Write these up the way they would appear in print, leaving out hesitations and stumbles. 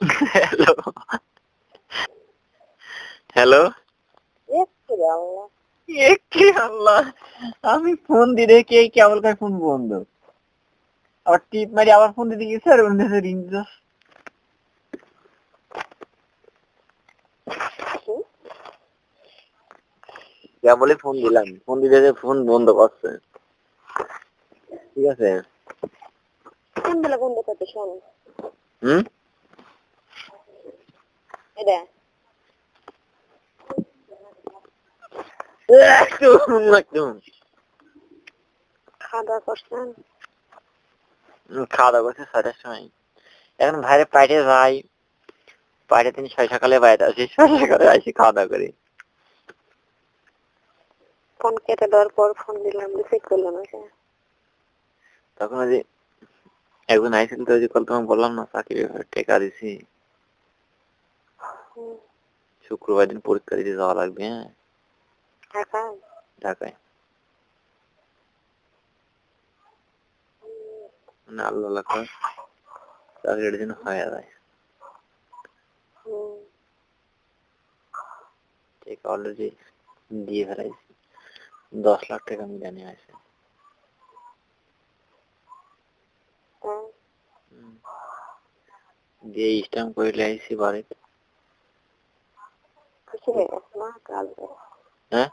Hello hello আল্লাহ, আমি phone দিলে কে কেবল করে ফোন বন্ধ, আবার টিপ মারি আবার ফোন দিতে গেছে আর অন্য রিং কেবলই ফোন দিলাম, ফোন দিলে যে ফোন বন্ধ করছে। ঠিক আছে, কোন বেলা বন্ধ করতে শোন হুম এটা একদম খাওয়া দাওয়া করছেন? খাওয়া দাওয়া করছে 6টার সময়। এখন ভাইরে পাইটে যাই, পাইটে তিনি 6 সকালে বাইরে আসি, 6 সকালে আসি খাওয়া দাওয়া করি। ফোন কেটে দেওয়ার পর ফোন দিলাম, রিসিভ করলাম না। তখন ওই যে একজন আইসিল তো, ওই যে কল তোমাকে বললাম না চাকরি টেকা দিছি, শুক্রবার দিন পরীক্ষা দিতে যাওয়া লাগবে। হ্যাঁ, ঢাকায়। মানে আল্লাহ লেখা চাকরির জন্য হয়ে যায়। টেকা অলরেডি দিয়ে ফেলাইছি, 10 লাখ টাকা মিলানি আছে। দিয়ে স্ট্যাম্প করে আইসি বাড়িতে। খুশি হয়ে গেছে না কাল? হ্যাঁ,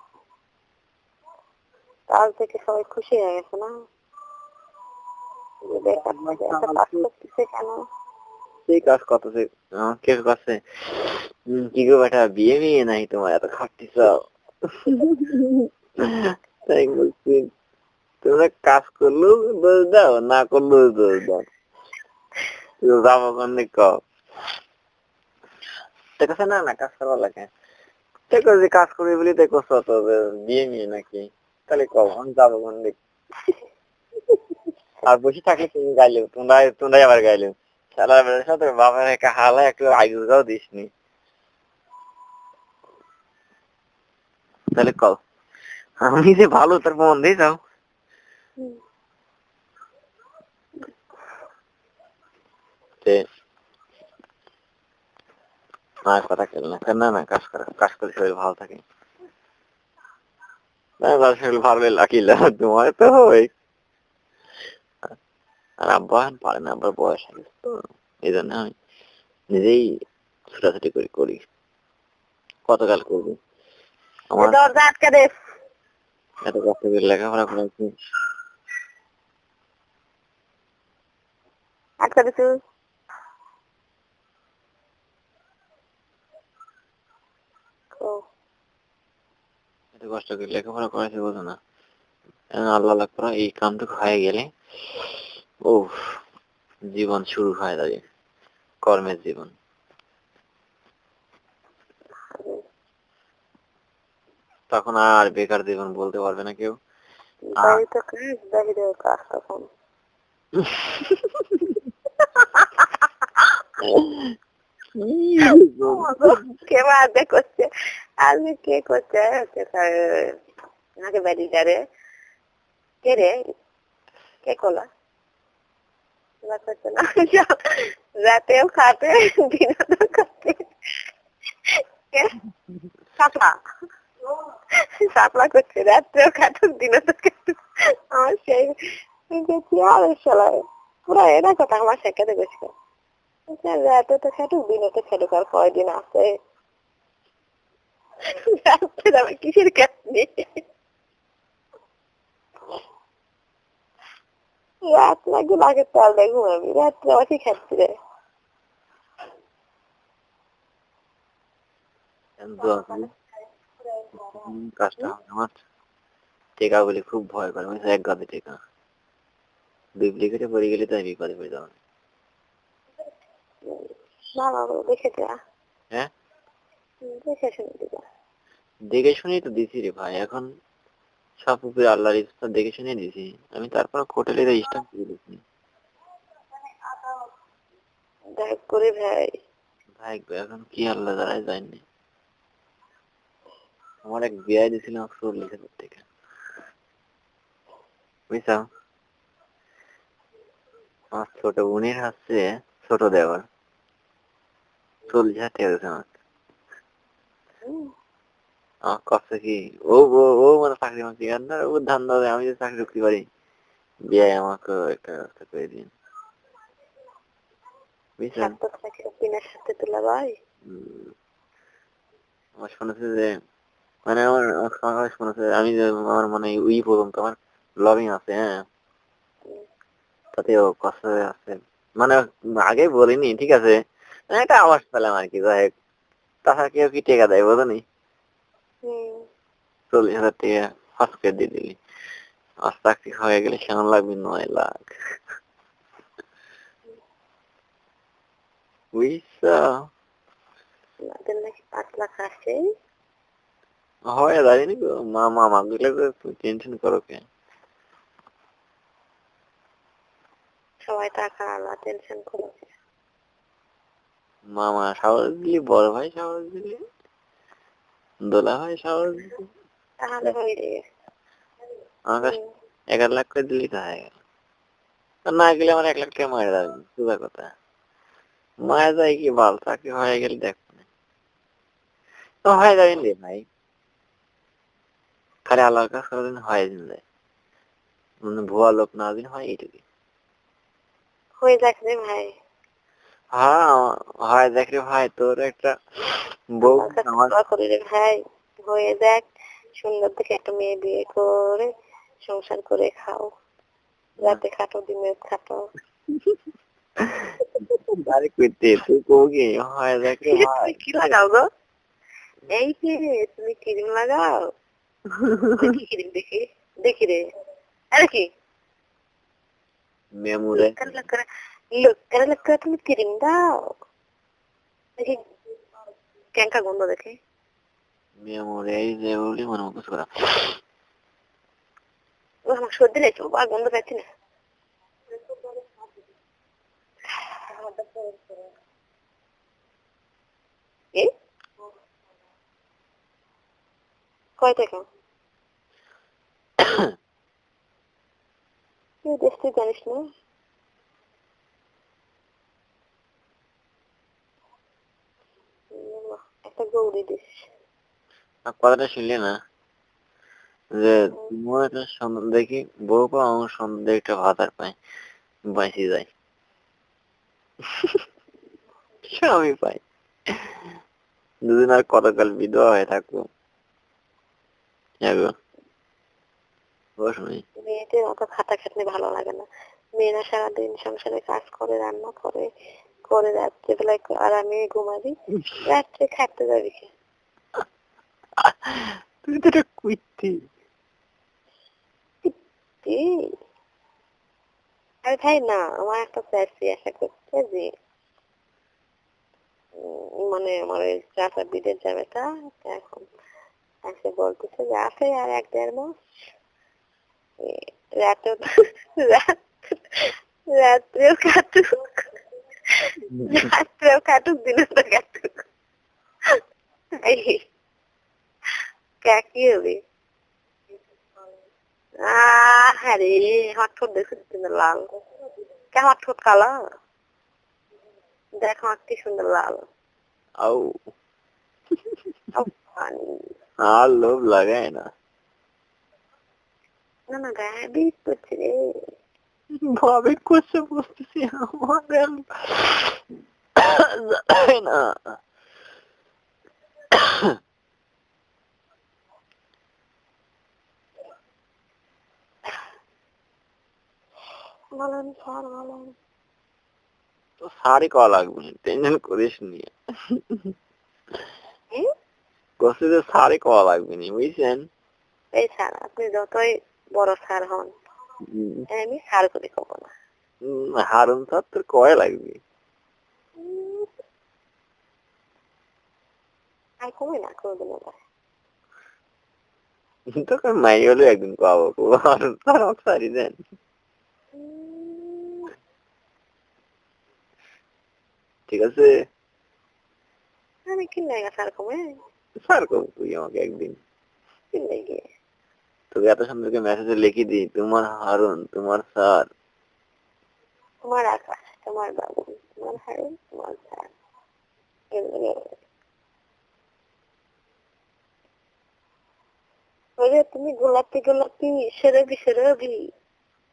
কাল থেকে সবাই খুশি হয়ে গেছে না? সেই কাজ কত কে কাছে কি গো বেটা, বিয়ে বিয়ে নাই তোমার, এত খাটতিস। তাই বলছি, তোমরা কাজ করলেও দোষ দাও, না করলেও দোষ দাও, যাবো কোনদিন কও। দেখো না না কাজ করা লাগে, দেখো যে কাজ করবি বলি দেখো তো বিয়ে নিয়ে নাকি, তাহলে কও আমি যাবো কোনদিন। আর বসে থাকলে তুমি গাইলেও, তোমরাই আবার গাইলেও সারা বেলার সাথে বাবার একা হালা একটু আগে দিসনি, তাহলে কও আমি যে ভালো তার প্রমাণ দিয়ে যাও। না কথা খেল না, না কাজ করে শরীর ভালো থাকে। না শরীর ভালো লাকি তোমার তো হয়। আর আব্বা পারে না, আব্বার বয়স হয়ে গেছে তো, এই জন্য আমি নিজেই ছোটাছুটি করি। কতকাল করবো, আমার দরজা আটকে দে। এত কষ্ট করে লেখাপড়া করেছি। আটকে দিছু? এত কষ্ট করে লেখাপড়া করেছি বোঝো না, আল্লাহ করা এই কামটুকু হয়ে গেলে ও জীবন শুরু হয় দাঁড়িয়ে, কর্মের জীবন। তখন আর বেকার জীবন বলতে পারবে না কেউ। বাড়িতে কাজ, বাহিরে কাজ তখন। কে বাদে করছে? আজকে কে করছে? নাকি বাড়িটারে কে রে? কে কলা করছে না? রাতেও খাতে, দিনও খাতে। সাপলা সাপলা করছে, রাত্রেও খাতুক, দিনও তো খাতুক। আমার সেই আর শালায় পুরো এরা কথা আমার শেখাতে গেছিল। রাতে তো খাটুক, দিনে তো খাটুক, আর কয়দিন আছে? রাত্রে আবার কিসের কাজ নেই? রাত লাগবে, আগের তাল দিয়ে ঘুমাবি, রাত্রে আবার কি খাচ্ছি রে? কাজটা আমার টেকা বলে খুব ভয় করে, মানে এক গাদে টেকা ডুপ্লিকেটে পড়ে গেলে তাই বিপদে পড়ে যাবে। বাবা দেখে যা, হ্যাঁ, দেখে শুনে দিবা। দেখে শুনেই তো দিছি রে ভাই, এখন সব উপরে আল্লাহর ইচ্ছা, দেখে শুনে দিছি আমি, তারপর হোটেলে স্টাম্প দিয়ে দিছি। দেখ করে ভাই, ভাই এখন কি আল্লাহ দ্বারাই যায়নি। আমার এক বিয়ে দিয়েছিলাম 40,000 থেকে, বুঝছো? আমার ছোট বোনের হচ্ছে ছোট দেওয়ার, 40,000 টাকা দিয়েছে আমাকে। হুম, আমার কষ্ট কি ও ও ও মানে চাকরি মাকরি আর না, ও ধান্দা দেয় আমি যে চাকরি করতে পারি, বিয়ে আমাকে একটা ব্যবস্থা করে দিন, বুঝছেন? স্বার্থ থাকে বিনা স্বার্থে তোলা ভাই। আমার শুনেছে যে মানে আমার সবাই শুনেছে আমি যে আমার মানে ওই পর্যন্ত আমার লবিং আছে, হ্যাঁ, তাতেও কষ্ট আছে, মানে আগে বলিনি, ঠিক আছে, এটা আওয়াজ পেলাম আর কি, যাই হোক, তাছাড়া কেউ কি টেকা দেয় বোঝনি, 40,000 টাকা ফাঁস করে দিয়ে দিলি, আর চাকরি হয়ে গেলে কেমন লাগবে, 9 লাখ, বুঝছো? আমাদের নাকি 5 লাখ আসে। হয় জানি গো, মামা গুলো তুমি টেনশন করো কে? সবাই টাকা আলা টেনশন করে। মামা সাহস দিলি, বড় ভাই সাহস দিলি, দোলা ভাই সাহস দিলি, তাহলে হয়ে যাবে। আমার কাছে 11 লাখ করে দিলি তো হয়ে গেল, আর না গেলে আমার 1 লাখ টাকা মারা যাবে, সোজা কথা, মারা যায় কি বল, চাকরি হয়ে গেলে দেখ তো হয়ে যাবেন রে ভাই, খালি আল্লাহর কাছে কোনোদিন হয়ে যায়, মানে ভুয়া লোক না দিন হয় এইটুকু। হয়ে যাক রে ভাই, হ্যাঁ, হয় দেখ রে ভাই, তোর একটা বউ আল্লাহর কাছে আমার, দোয়া করি রে ভাই, হয়ে যাক, সুন্দর দেখে একটা মেয়ে বিয়ে করে সংসার করে খাও, রাতে খাটো দিনে খাটো। বাড়ি করতে তুই কো কি হয় দেখ রে ভাই। তুমি কি লাগাও গো? এই যে তুমি ক্রিম লাগাও? দেখি ক্রিম দেখি, দেখি রে। আরে কি মেমুরে লোক করে তুমি ক্রিম দাও? দেখি ক্যাঙ্কা গন্ধ দেখে। মেমুরে এই যে বলি মনে মুখস করা, ও আমার সর্দি নেই তো, আর গন্ধ পাচ্ছি না। কি কয় টাকা? তুই দেশ তুই জানিস না? একটা গৌরী দিস। কথাটা শুনলি না যে তোমার একটা সন্তান দেখি বউ পা আমার সন্তান দেখে একটা ভাতার পাই, বাঁচি যায়, স্বামী পাই, দুদিন আর কতকাল বিধবা হয়ে থাকবো, এগো বসুনি। মেয়েদের অত খাটাখাটনি ভালো লাগে না। মেয়েরা সারাদিন সংসারে কাজ করে, রান্না করে, করে রাত্রেবেলায় আরামে ঘুমাবি, রাত্রে খাটতে যাবি কে? তুই তো এটা কুইতি। কি? আরে ভাই না, আমার একটা চাইছি আশা করছে যে মানে আমার ওই চাচা বিদেশ যাবে, তা এখন এসে বলতেছে যে আছে আর 1-1.5 মাস, এ, রাতেও রাত রাত্রেও কাটুক, রাত্রেও কাটুক, দিনে তো কাটুক। এই কি হবে? হ্যাঁ রে, আমার ঠোঁট দেখছিস লাল, কে আমার ঠোঁট কালা? দেখো আমার কি সুন্দর লাল। আউ, পানি। আর লোভ লাগায় না, না না, গায়ে বিষ করছে রে। ভাবে করছে বুঝতেছি আমার যায় না। বলেন স্যার বলেন। তো শাড়ি করা লাগবে না, টেনশন করিস নিয়ে, কি? কষ্ট যে শাড়ি করা লাগবে না, বুঝছেন? এই স্যার, আপনি যতই বড় স্যার হন, আমি স্যার করি কব না। হারুন স্যার তোর কয় লাগবে, আর কমই না কোনোদিন না। তোকে মাই হলে একদিন পাবো, হারুন স্যার আমাকে শাড়ি দেন, ঠিক আছে? আমি কিনলে স্যার কমে, স্যার কব তুই আমাকে একদিন, কিনলে গিয়ে তোকে এত সুন্দরকে মেসেজে লিখে দিই, তোমার হারুন, তোমার স্যার। তোমার আকাশ, তোমার বাবু, তোমার হারুন, তোমার স্যার, ওই যে তুমি গোলাপি গোলাপি সেরবি সেরবি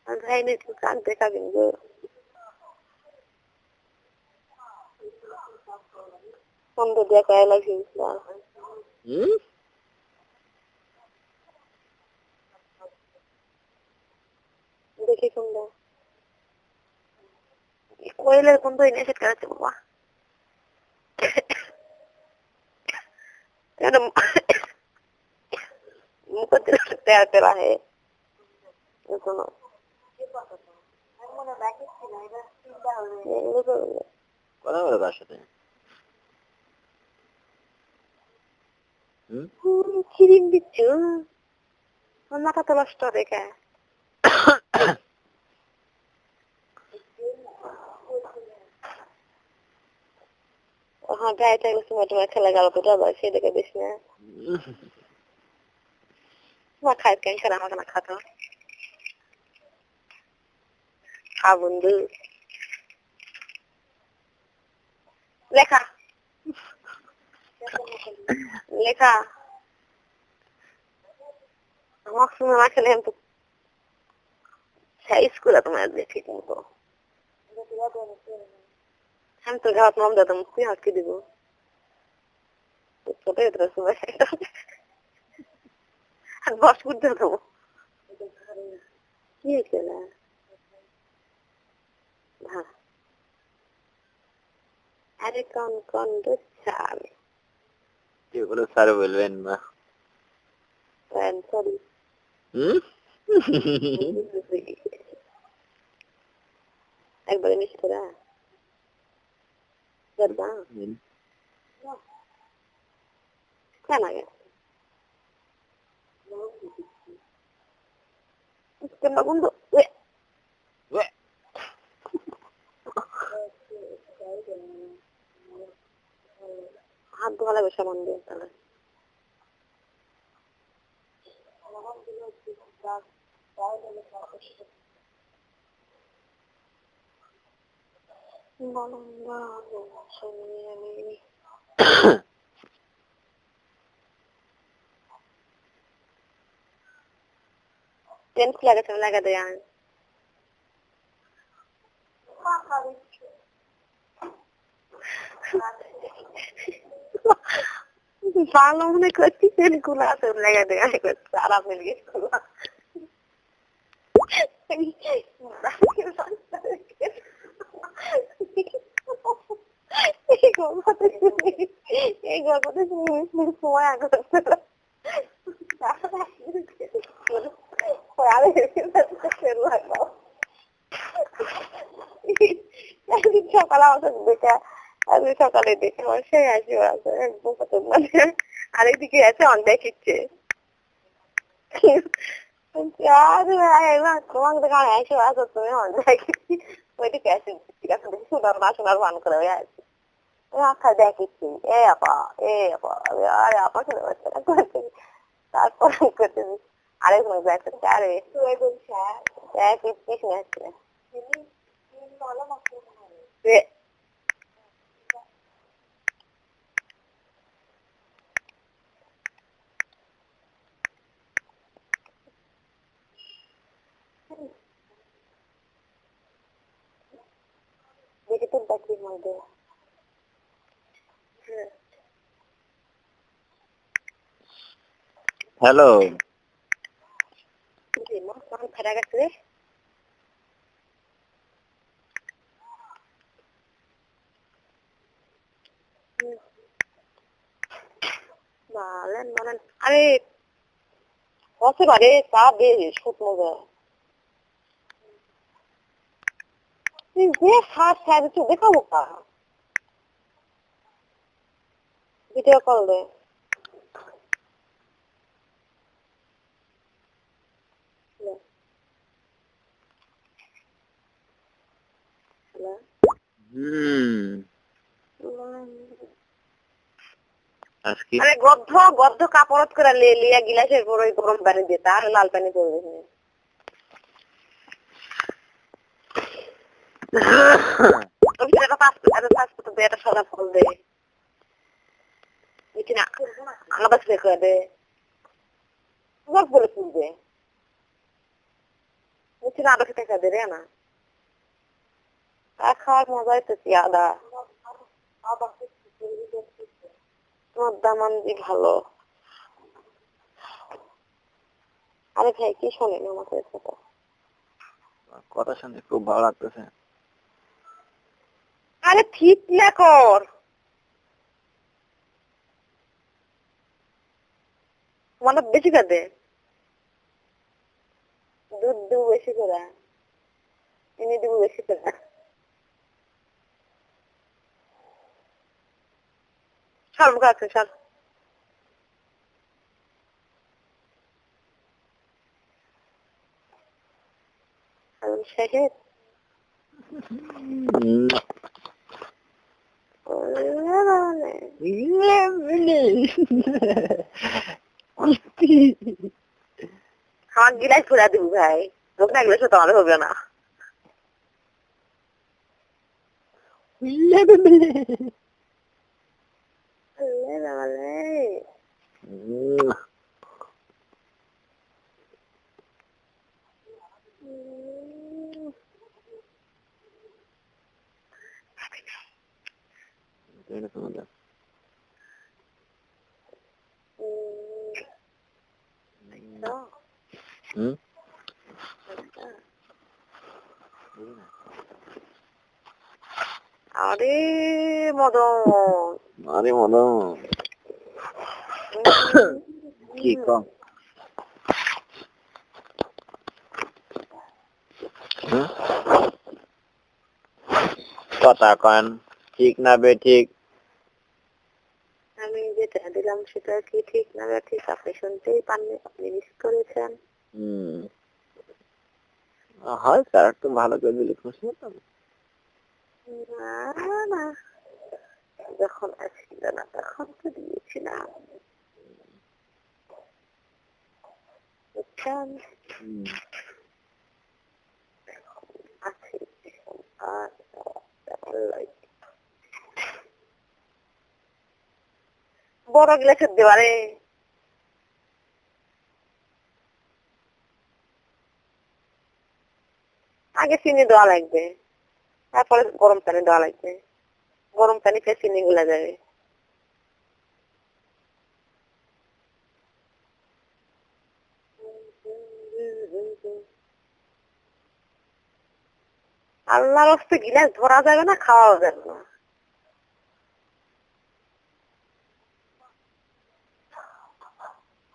ভাই না একটু কান দেখাবেন গো বন্ধ দেখা লাগিয়েছিলাম দেখি কোনটা কোয়েলের কোন তো এনে সেট করাচ্ছে বাবা মুখ তেরা তেরা হে কোনো কথা বলো কার সাথে কিরিম দিচ্ছু মাথা তো নষ্ট রেখা হ্যাঁ গায়ে থাকলে সময় তোমার খেলা গেল তো যাবে সে দেখে বেশ না তোমার খায় কেন খেলা আমাকে না খাতো খা বন্ধু লেখা লেখা আমার সময় না খেলে তো সেই স্কুলে তোমার দেখি কিন্তু আমি তো গাওয়াত নাম দিতাম তুই হাঁকি দিব ছোট হতে সময় আর বস করতে হতো কি হয়েছে না হ্যাঁ আরে কোন কোন চাল এগুলো স্যার বলবেন না সরি একবারে মিস করা কেন আগে বন্ধু হাত ধোয়া লাগবে সামান দিয়ে তাহলে টেন্স লাগাতে লাগা দেয় আমি ভালো মনে করছি টেন্স গুলো আছে লাগা দেয় আমি সারা মিল গেছে এই গল্পটা শুনে সময় আগে সকালে আমাকে দেখে আজকে সকালে দেখে আমার সেই আসবে আছে আরেকদিকে আছে অনেক ইচ্ছে তোমাকে দেখা এসে আসো তুমি অনেক ওইদিকে আসি ঠিক আছে দেখি শোনার না শোনার ভান করে ওই আসি আখা দেখিচ্ছি এ আপা আরে আপা শুনে পাচ্ছে তারপর করতে আরেকজন দেখতে আরে দেখি কি শুনেছে দেখি তোর চাকরির মধ্যে হ্যালো ফেরা গেছে রে বলেন আরে হতে পারে তা বেশ শুকনো যায় যে শ্বাস খায় একটু দেখাবো কা ভিডিও কল দে আরে গদ্ধ কাপড়ত করে লিয়া গিলাসের পর ওই গরম পানি দিয়ে তার লাল পানি করবে এটা সাদা ফল দে কিছু না আলাদা করে দে সব বলে শুনবে কিছু না আলাদা টাকা দে রে না খাওয়ার মজাই তো আদা তোমার দামান্দি ভালো আরে ভাই কি শোনেন আমাদের কথা কথা শুনতে খুব ভালো লাগতেছে। আরে ঠিক না কর মানে বেশি করে দে দুধ দেবো বেশি করে চিনি দেবো বেশি করে সব আছে সব শেষে আমার গিলাই ফুরা দিব ভাই লোক না গেলে তোমার হবে না আরে মদন আরে মদন কি কম কথা কন ঠিক না বে ঠিক আমি যেটা দিলাম সেটা কি ঠিক না ঠিক আপনি শুনতেই পাননি আপনি মিস করেছেন হয় স্যার একটু ভালো করে দিলে খুশি হতাম না না যখন আসছিল না তখন তো দিয়েছিলাম বুঝছেন আছে বড় গ্লাসের দেওয়ারে আগে চিনি দেওয়া লাগবে তারপরে গরম পানি দেওয়া লাগবে গরম পানি খেয়ে চিনি গুলা যাবে আল্লাহর হস্তে গিলাস ধরা যাবে না খাওয়াও যাবে না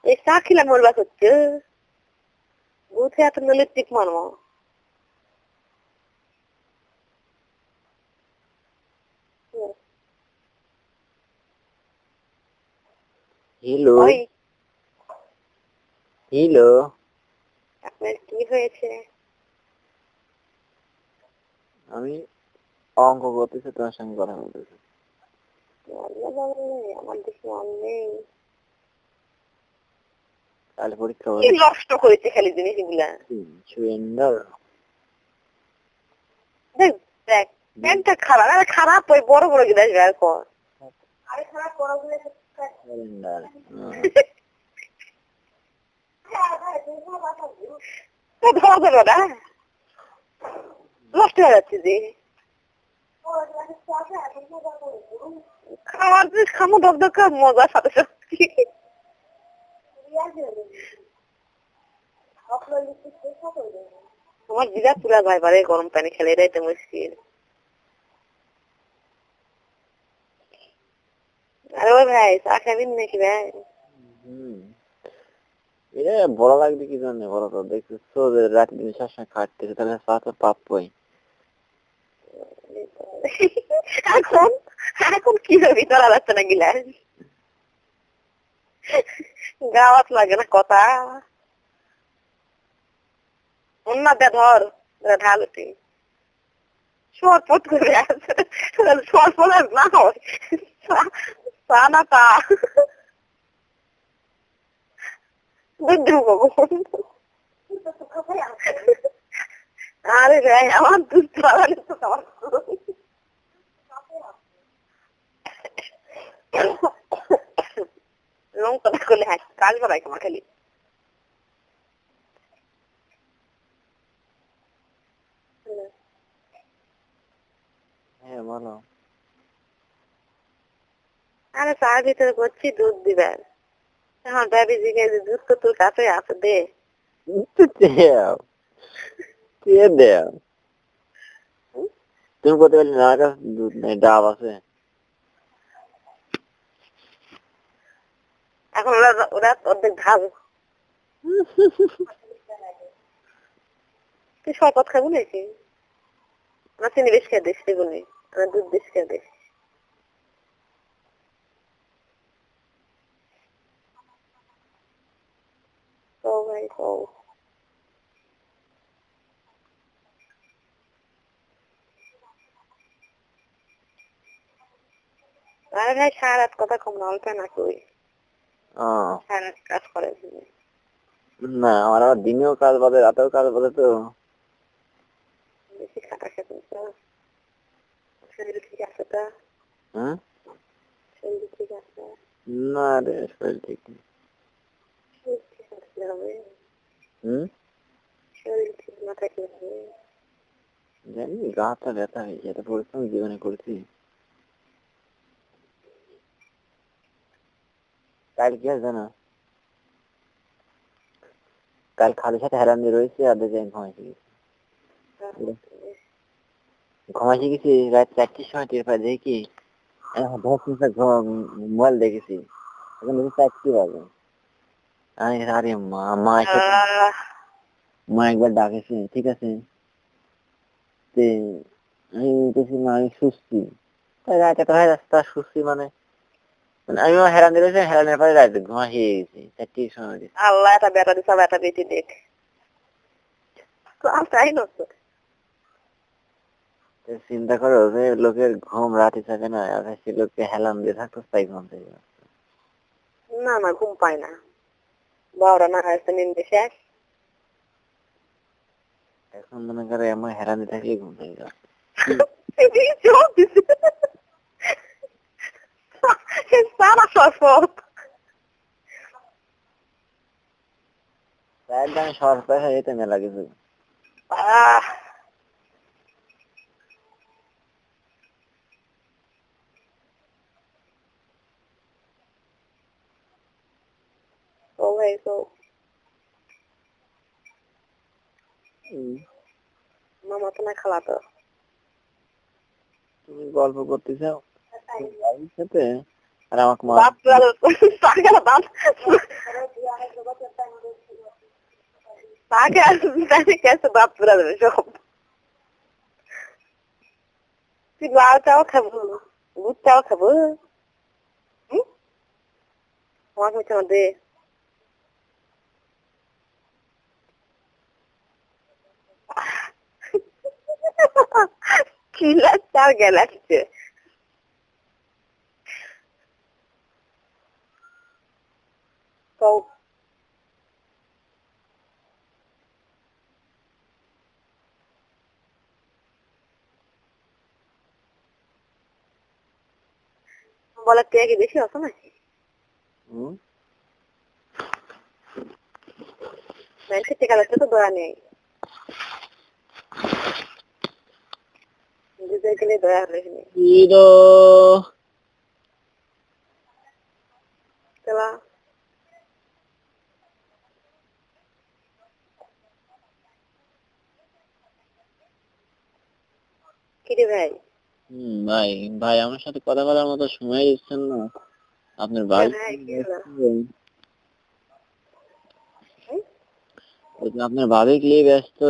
এই চা খিলাম মরবা করছে বুথে এত নলির টিক মারবো হ্যালো হ্যালো আপনার কি হয়েছে আমি অঙ্ক করতেছি তোমার সঙ্গে কথা বলতেছি আমার দেখি মন নেই কাল পরীক্ষা কি নষ্ট করেছে খালি জিনিসগুলা সুরেন্দ্র দেখ দেখ প্যান্টটা খারাপ খারাপ ওই বড় বড় গিলাস বের কর আরে খারাপ বড় গিলাস ধরা যাবে না নষ্ট হয়ে যাচ্ছে যে খাওয়ার যে খামো দরকার মজার সাথে সাথে আমার জিরা পুরা ভাই বারে গরম পানি খেলে এটাই তো মুশকিল আরে ওই ভাই চা খাবেন নাকি ভাই এটা বড় লাগবে কি জানে বড় তো দেখছো রাত দিন সবসময় খাটতেছে তাহলে চা তো পাবই এখন এখন কি হবে তোরা যাচ্ছে না গিলাস গাওয়াত লাগে না কথা অন্য দে ধর ঢালতি শরপত করে আছে শরপত না হয় না তা আরে ভাই আমার দুধ পালানি তো আমার হ্যাঁ কাজ বাড়াই তোমার খালি হ্যাঁ বলো। আরে চার ভিতরে করছি দুধ দিবেন এখন বেবি জিজ্ঞেস দুধ তো তোর কাছে আছে দে দেও কে দেও তুমি বলতে পারলি না, আমার কাছে দুধ নেই, ডাব আছে। এখন ওরা ওরা অর্ধেক ধাব তুই শরবত খাবো নাকি আমরা চিনি বেশ খেয়ে দিস সেগুলি আমরা দুধ বেশ খেয়ে দিস ও ভাই ও আরে ভাই সারা রাত কথা কম না অল্প না কই সারা রাত কাজ করে না আমার আবার দিনেও কাজ বাদে রাতেও কাজ বাদে তো। বেশি খাটা খেতে শরীর ঠিক আছে তা হ্যাঁ শরীর ঠিক আছে না রে শরীর ঠিক নেই। শরীর ঠিক আছে হবে শরীর ঠিক না থাকলে হবে জানি গাটা ব্যথা হয়েছে, এত পরিশ্রম জীবনে করছি। কাল কি আছে জানো, কাল খালির সাথে হেরান দিয়ে রয়েছে আর দেখে আমি ঘুমাইছি গেছি রাত 4টার সময় টের পাই দেখি মোবাইল দেখেছি এখন দেখি 4টা বাজে। আরে মা মা মা একবার ডাকেছে ঠিক আছে, আমি দেখছি মা আমি সুস্থি রাতে তো রাস্তা সুস্থি মানে আমিও হেরান দিয়েছি, হেরানের পরে রাতে ঘুমা হয়ে গেছি 4টার সময়। আল্লাহ এটা বেটা দিছা বেটা বেটি দেখ তাই না চিন্তা করো যে লোকের ঘুম রাতে থাকে না, সে লোককে হেলান দিয়ে থাকতো তাই ঘুম থেকে। না না ঘুম পায় না বারোটা না হয়েছে নিন্দে শেষ এখন মনে করে এমন হেরান দিয়ে থাকলে ঘুম থেকে যাবে। সারা সফল একদম সহজ পয়সা যেতে মেলা কিছু। ও ভাই তো মামা তো না খালা তো তুমি গল্প করতে চাও সাথে আর আমাকে বাপ সব তুই লাল চাও খাবো দুধ চাও খাবো আমার হচ্ছে না দে কি লাগছে আর গেলাচ্ছে তো বলার টেয়া কি বেশি হতো নাকি মানুষের টেকা লাগছে তো দয়া নেই বুঝে গেলে দয়া হলে চলা কিরে ভাই ভাই ভাই আমার সাথে কথা বলার মতো সময় দিচ্ছেন না আপনার বাড়ি। আপনার ভাবি কি ব্যস্ত?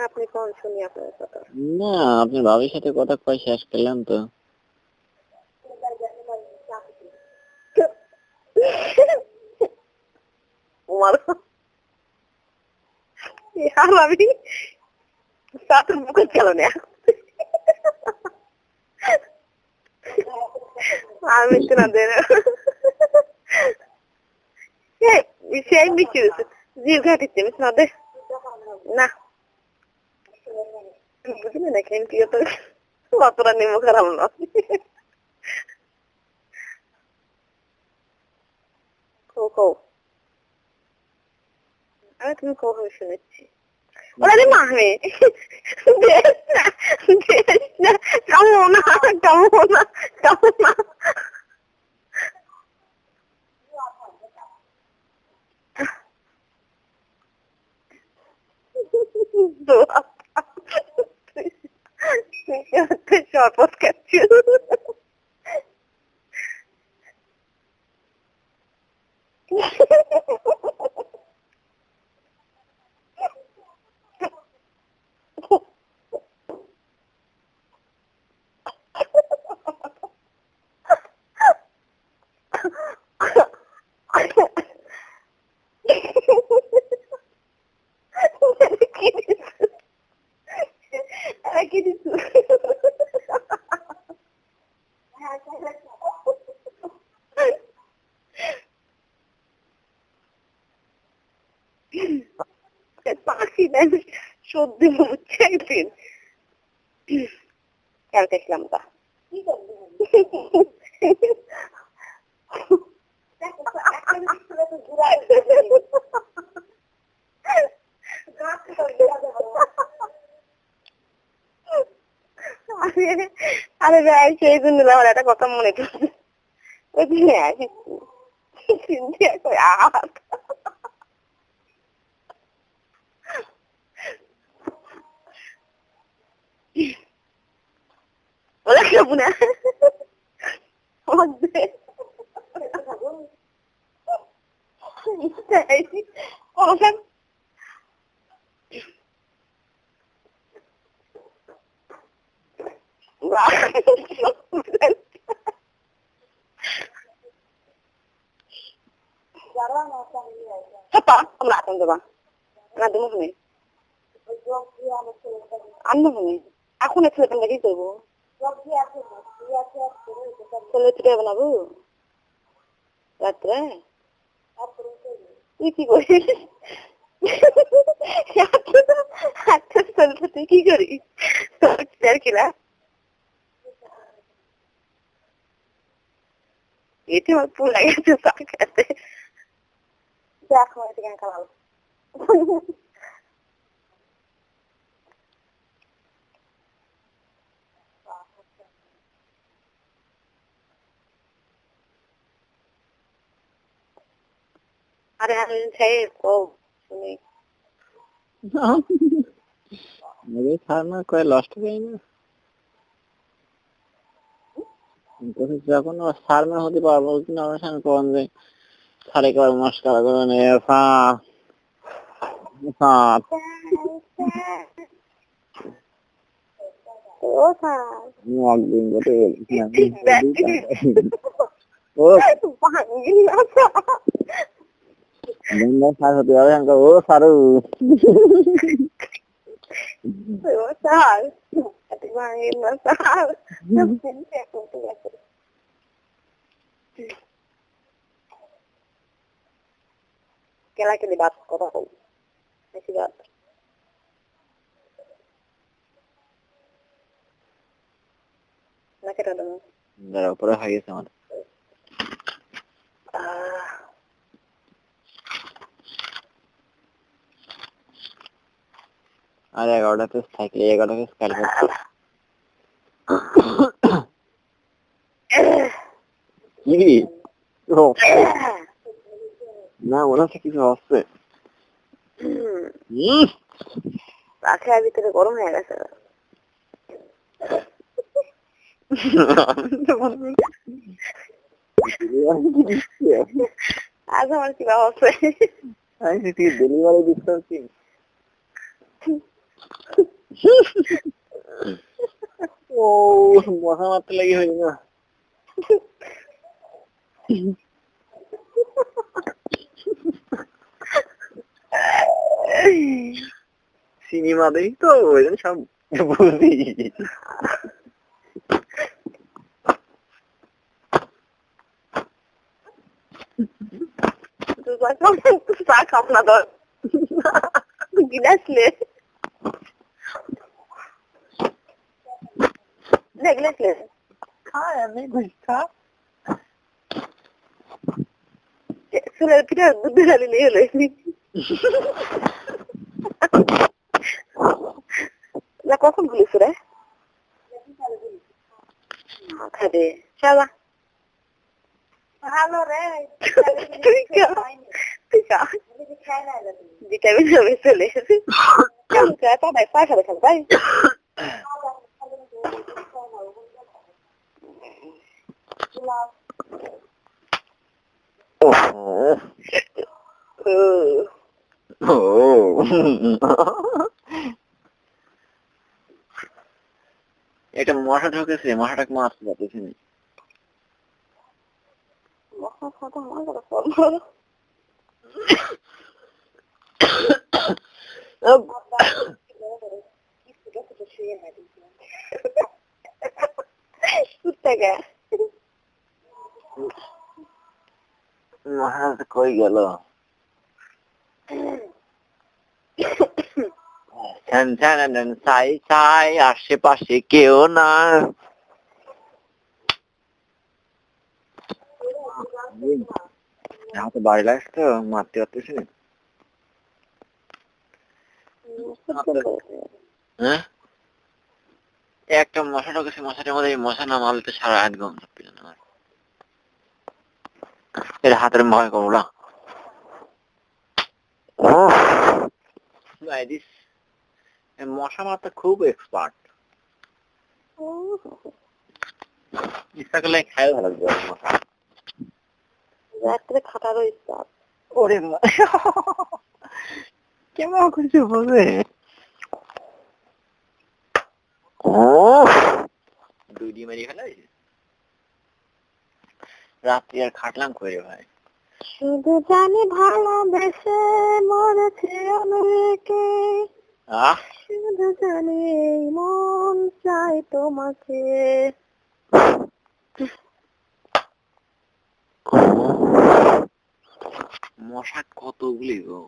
আপনি কোন শুনি আপনার কথা না আপনার ভাবির সাথে কথা কয় শেষ করলাম তো। আমি সাতুর বুকে গেল না আমি তো না দেন সেই মিষ্টি জিভ ঘাটিতে মিশ না দে না বুঝলি না কেন কি অতটা নেমো খারাপ না কও আমি তুমি কখন শুনেছি ওরা যে মাহে দেশ না কামো না শরবত খাচ্ছি কি দিচ্ছ পাখি নেন সর্দি হচ্ছে একদিন কালকে ছিলাম তা আরে ভাই সেই জন্য আমার একটা কথা মনে পড়ছে ওই দিনে আসি চিন্তা করে ওরা খাবো না আমরা এখন দেবা না দেবো তুমি আনবো তুমি এখন ছেলেটা কি করবো ছেলে পিঠে বানাবো রাত্রে তুই কি করিস তুই কি করিস তোর কিনা এটা আমার পুরা গেছে চা খেতে দেখো এদিকে খালাম আরে আমি চাই শুনি না কয়ে লস্ট হয়ে না যখন সারমা হতে পারবো কিন্তু আমার সঙ্গে কখন যে সারে কর মস্কার করে নিয়ে একদিন বলতে ও সারু কেলা বাদ কথা বল বেশি বাদ না কেটা দেবো যারা উপরে হয়ে গেছে আমার আর 11টা পিস থাকলে 11টা পিস কাটবে কি না মনে হচ্ছে কিছু হচ্ছে পাখার ভিতরে গরম হয়ে গেছে আজ আমার কি বা হচ্ছে ডেলিভারি দিচ্ছি ও মশা মারতে লাগি হয়ে না সিনেমা দেখি তো ওই জন্য সব বুঝি চা খাও না ধর গিলাস লে গিলাস লে খা এমনি ঘুষ খা চুলের পিঠা দুধ ঢালি নিয়ে হলো না কখন বলিস রে খাবে চলা ভালো রে ভিটামিন হবে চলে এসেছি তাই পয়সা দেখাল তাই এটা মশা ঢুকেছে, মশাটাকে মারতে পারতেছি না। মশা খাওয়া আমার মশাটা কই গেল? ছাই ছাই আশেপাশে কেউ না। হাতে বাড়ি লাগছে তো মারতে পারতেছি না। হ্যাঁ একটা মশা ঢুকেছে, মশাটার মধ্যে মশা না মারলে তো সারা রাত ঘুম থাকবে না আমার। এটা হাতের ভয় করবো না। মশা মারতে খুব এক্সপার্ট, ইচ্ছা করলে খাই ভালো লাগবে মশা। রাত্রে খাটারও ইচ্ছা ওরে কেমন কিছু বলবে? দুই ডিম মেরে ফেলাই রাত্রি আর খাটলাম করে ভাই। শুধু জানি ভালোবেসে মরেছে অনেকে, শুধু জানি এই মন চাই তোমাকে। মশা কতগুলি গো।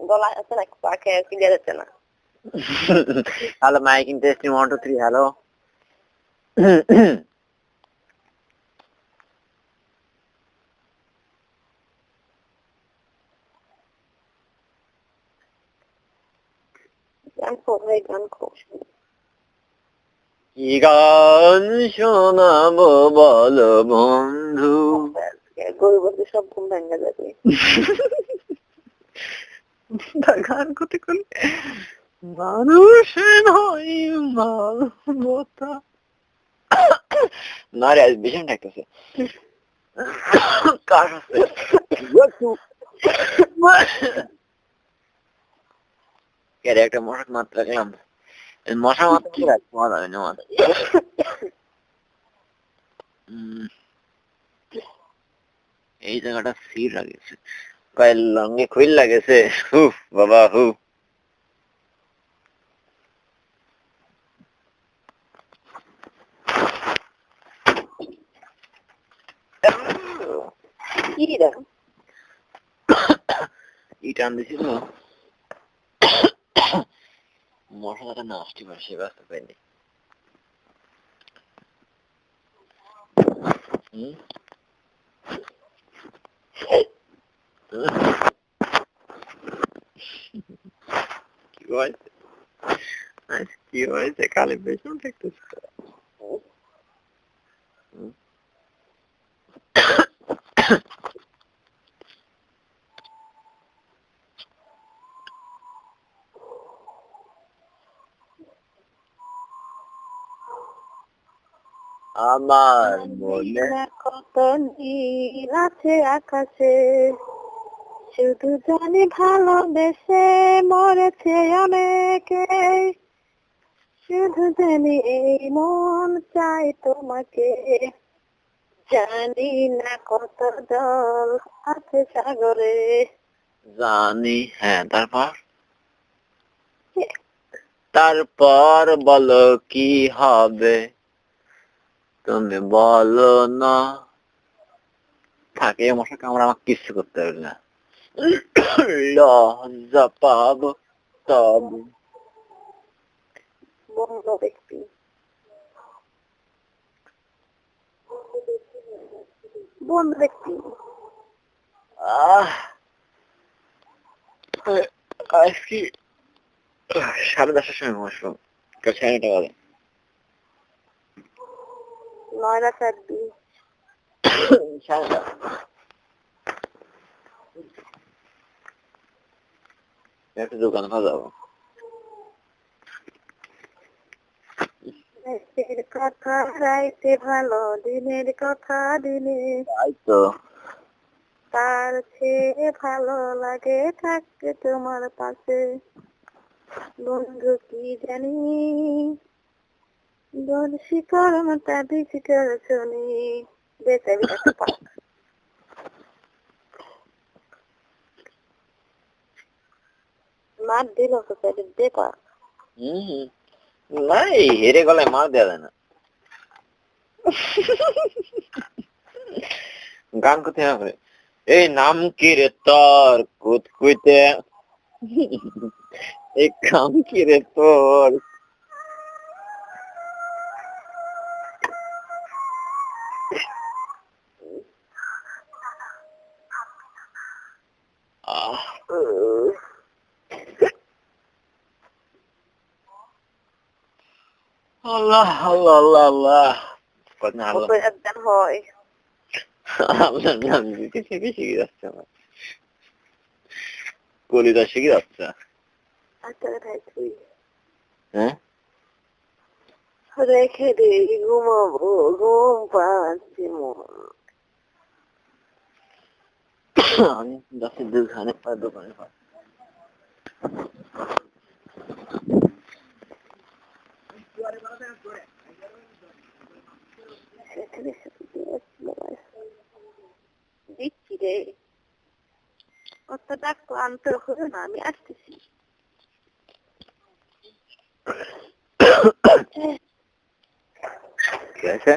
গলা আছে না পাখে ক্লিয়ার হচ্ছে না। Hello miking testing 1 2 3 hello. গান খো ভাই গান খো। কি গান শোনাবো বলো বন্ধু? গরিব সব ঘুম ভেঙে যাবে। গান করতে করতে মানুষ নয় মানবতা। না রে আজ ভীষণ ডাকতেছে। কার আছে? একটা মশা মাত্রা রাখলাম, মশা মাত্রা কি রাখবো যাবে না মাথা। এই জায়গাটা স্থির লাগেছে, পায়ের লঙ্গে খুইল লাগেছে। হু বাবা হু। ই টান দিছিল মশলাটা না আসতে পারে সে ব্যস্ত পাইনি। কি হয়েছে কি হয়েছে? কালে বেশন থাকতেছে। আমার মনে কত নীল আছে আকাশে, শুধু জানি ভালোবেসে মরেছে অনেকে, শুধু জানি এই মন চাই তোমাকে। জানি না কত জল আছে সাগরে। জানি হ্যাঁ তারপর বলো কি হবে? তুমি বলো না। থাকে মশা কামড়া আমাকে কিছু করতে হবে না, লজ্জা পাবো তবে। বন্ধ ব্যক্তি বন্ধু দেখছি। আজকে 10:30টার সময় বসলাম, 9:30 বাজে। 9:04 একটা দোকানে যাবো। রাতের কথা রাইতে ভালো, দিনের কথা দিনে, তাই তো। তার চেয়ে ভালো লাগে থাকতে তোমার পাশে। বন্ধু কি জানি বলছি করমটা বেশি করে শুনি। বেশ একটা পাক মার দিল তো বেকার। না, এই হেরে গলায় মার দেওয়া যায় না। গান করতে হবে। এই নাম কি রে তোর কুতকুইতে, এই কাম কি রে তোর। আল্লাহ আল্লাহ আল্লাহ আল্লাহ। কত একজন হয় আপনার নাম দিতে শিখে যাচ্ছে আমার, কলিদা শিখে যাচ্ছে। আচ্ছা ভাই তুই হ্যাঁ, রেখে দে ঘুমাবো, ঘুম পাচ্ছে মন। আমি যাচ্ছি দোকানে দোকানে দিচ্ছি রে, অতটা ক্লান্ত হলো না, আমি আসতেছি। ঠিক আছে।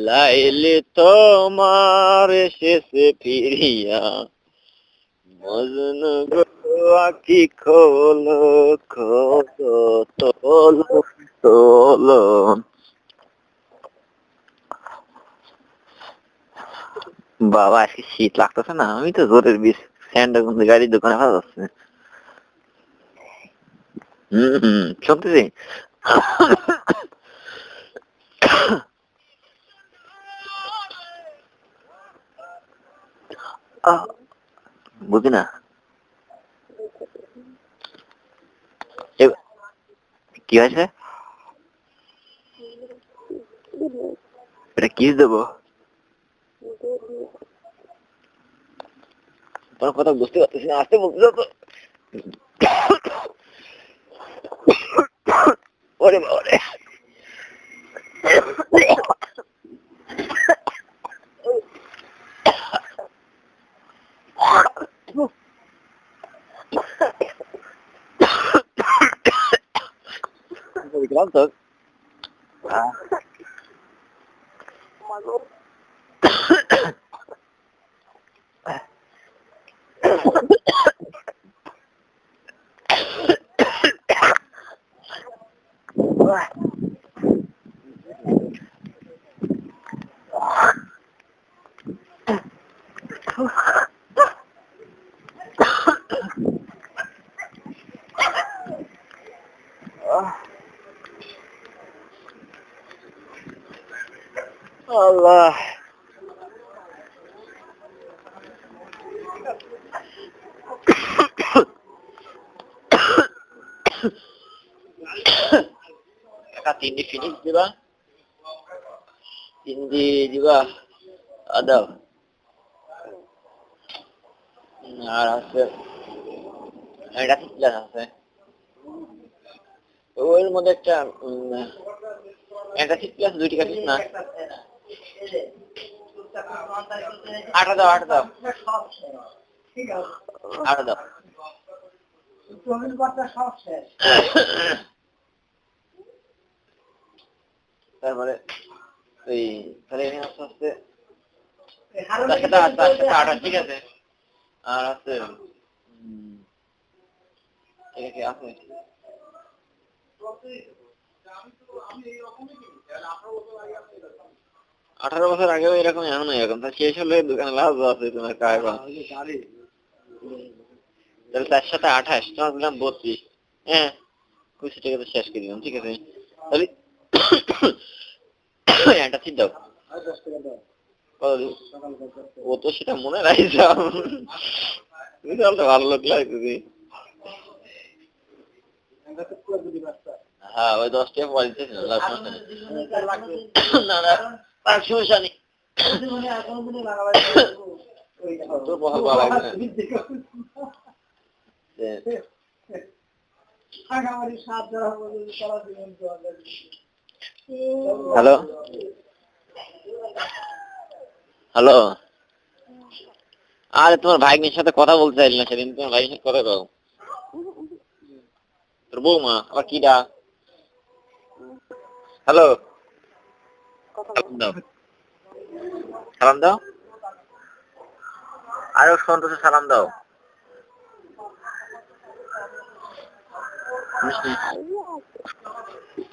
লাইলে তোমার এসেছে ফিরিয়া, মজনু গো আঁখি খোলো খোলো তোলো তোলো। বাবা আজকে শীত লাগতেছে না, আমি তো জোরের বিষ স্যান্ডা কিন্তু গাড়ির দোকানে ভালো যাচ্ছে। শুনতেছি। বুঝি না কি হয়েছে, এটা কি দেবো? তোর কথা বুঝতে পারতেছি না, আসতে বলতে তো। ওরে বাবা রে। ক্লান্ত। আল্লাহ, তিনটি ফিনিশ দিবা, তিনটি দিবা আদাব, আর হচ্ছে এটা ঠিক আছে। ওর মধ্যে একটা ঠিক আছে, দুইটি কাটিস না। আটা দাও আটা দাও আটা দাও। তারপরে এই তাহলে এখানে আস্তে আস্তে 428 ঠিক আছে। আর আছে কি আছে 18 বছর আগেও এরকম এখন এরকম তা শেষ হলে দোকানে লাভ আছে তোমার কাজ তাহলে 428 তোমার দিলাম 32 হ্যাঁ 20 টাকা তো শেষ করে দিলাম ঠিক আছে তাহলে এটা ঠিক দাও ও তো সেটা মনে রাখছ তুমি তো ভালো লোক লাগছে তুমি হ্যাঁ ওই 10 টাকা পরে দিতেছি না না আর সমস্যা নেই তোর বহাল ভালো লাগছে হ্যালো হ্যালো আরে তোমার ভাগ্নির সাথে কথা বলতে চাইলি না সেদিন তোমার ভাইয়ের সাথে কথা কও তোর বৌমা আবার কিডা হ্যালো সালাম দাও আরো সন্তোষে সালাম দাও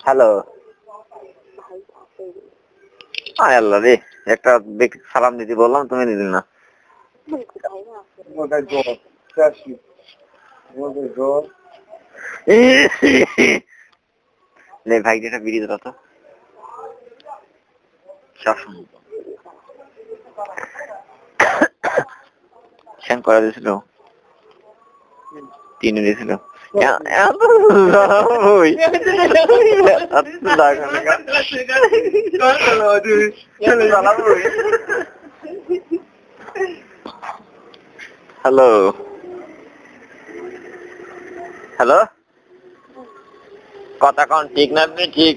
হ্যালো আয় আল্লাহ রে একটা ব্যক্তি সালাম দিতে বললাম তুমি দিলি না ভাই যেটা বিড়ি দিল তো সেন করা দিয়েছিল 3 দিয়েছিল হ্যালো হ্যালো কথা কোন ঠিক না ঠিক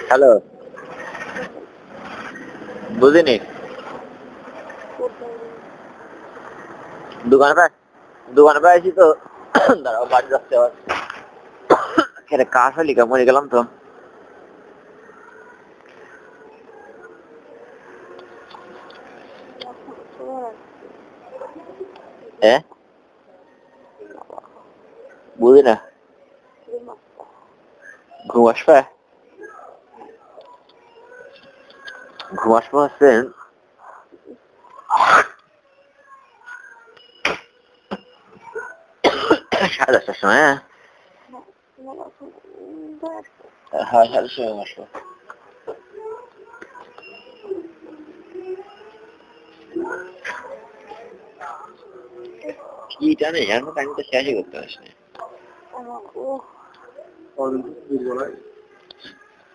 হ্যালো বুঝিনি দোকানে পাই আছি তো দাঁড়াও বাড়ি যাচ্ছে আবার খেলে কাজ হলি মরে গেলাম তো বুঝি না ঘুম আসবে হচ্ছে 10:30টার সময় হ্যাঁ 10:30টার সময় আসবো কিটা নেই আর আমি তো শেষই করতে আসি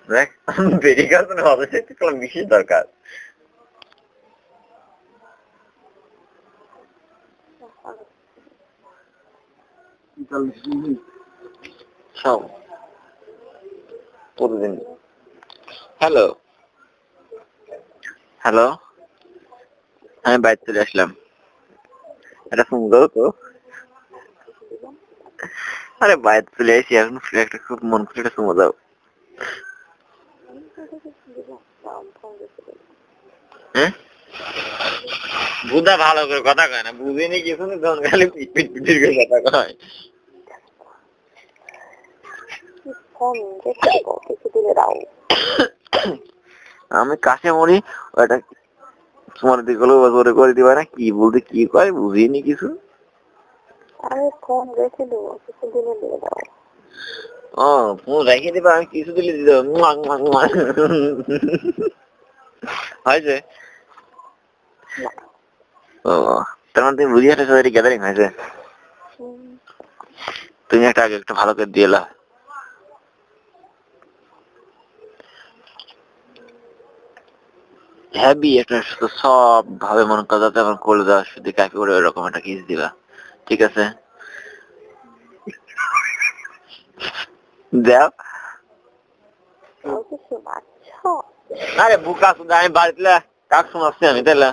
দেখ বেরিয়ে গেল না অবশ্যই কোনো বিশেষ দরকার প্রতিদিন হ্যালো হ্যালো আমি বাইরে চলে আসলাম এটা শুনবো তো আরে বাইরে চলে আসি এখন একটা খুব মন খুলে একটা শুনবো দাও হ্যাঁ বুঝা ভালো করে কথা কয় না বুঝিনি কিছু না তখন খালি পিট পিট করে কথা কয় আমি কাছে মরি ওটা তোমার দিকে করে দিবা না কি বলতে কি কয় বুঝিনি কিছু ও ফোন রেখে দিবা আমি কিছু দিলে দিতে হয়েছে ও তার মানে তুমি বুঝিয়ে একটা গ্যাদারিং হয়েছে তুমি একটা আগে একটা ভালো করে দিয়ে হ্যাবি একটা সব ভাবে মনে করা যাতে আমার করে দেওয়া শুধু কাকে করে ওরকম একটা কিস দিবা ঠিক আছে দেও আরে বুকা শুধু আমি বাড়িতে কাক শোনাচ্ছি আমি তাইলে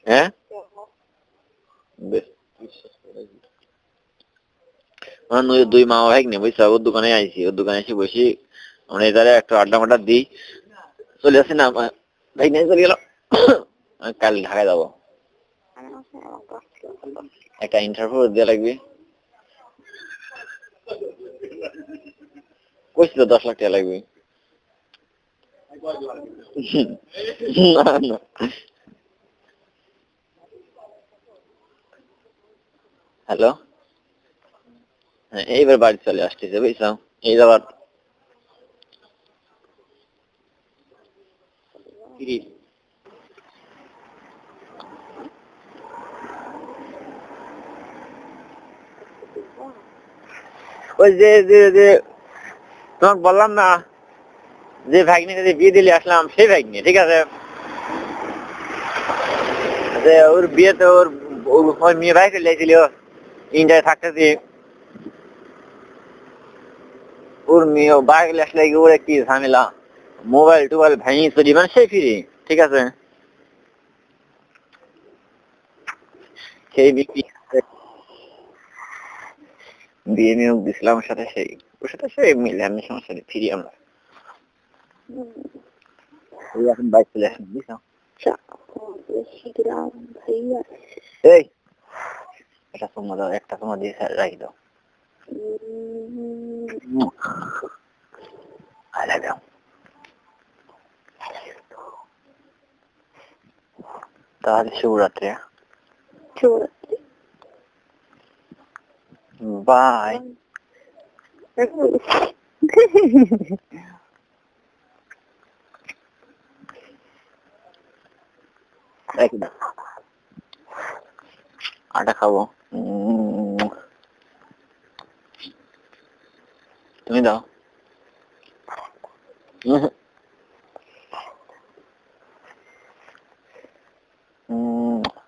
হ্যাঁ বেশ দুই মা ভাই নেই বুঝছো, ওর দোকানে আইছি, ওর দোকানে এসে বসি, আমরা এধারে একটু আড্ডা মাড্ডা দিই, চলে আসি না ভাই নিয়ে চলে গেল। আমি কাল ঢাকায় যাবো, একটা ইন্টারভিউ দেওয়া লাগবে, কইছিল 10 লাখ টাকা লাগবে। হ্যালো, হ্যাঁ এইবার বাড়ি চলে আসতেছে বুঝছো, এই যাবার ওই যে যে যে তোমাকে বললাম না যে ভাগ্নিকে যে বিয়ে দিলে আসলাম, সেই ভাগ্নি, ঠিক আছে, যে ওর বিয়েতে ওর মেয়ে ভাই ফেলে ছিল ইন্ডিয়ায় থাকতেছি, ওর মেয়ে বাইক আসলে ওর একটি ঝামেলা, মোবাইল টোবাইল ভেঙে চুরি, মানে সেই ফিরি, ঠিক আছে, সেই বিক্রি বিয়ে নিয়োগ দিছিলাম ওর সাথে, সেই ওর সাথে সেই মিলে আমি সমস্যা ফিরি আমরা, ওই এখন বাইক চলে আসেন বুঝছো। এই এটা তোমার দাও, একটা তোমার দিয়ে রাখি দাও, I love you. তাহলে শুভরাত্রি। শুভরাত্রি। বাই। আটা খাবো, তুমি দাও।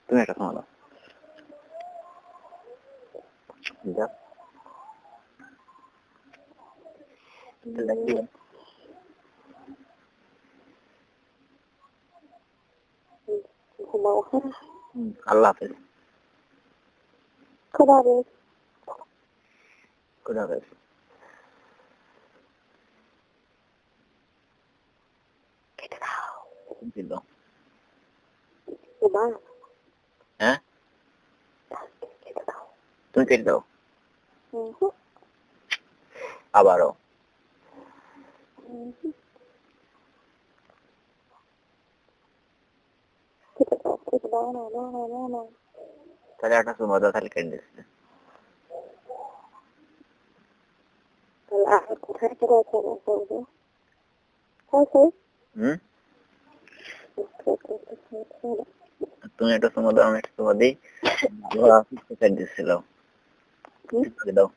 তুমি একটা সময় দাও। আল্লাহ হাফেজ। খোদা হাফেজ। খোদা হাফেজ। হ্যাঁ তুমি কেটে দাও আবারও। তাহলে একটা সময় দাও, তাহলে কেটে দিচ্ছে। তুমি একটা সময় দাও, আমি একটা সময় দিই, কেটে দিচ্ছিল দাও,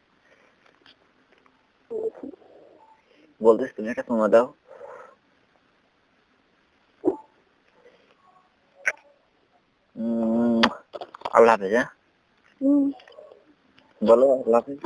বলতেছি তুমি একটা সময় দাও। আল্লাহ হাফেজ। হ্যাঁ বলো আল্লাহ হাফেজ।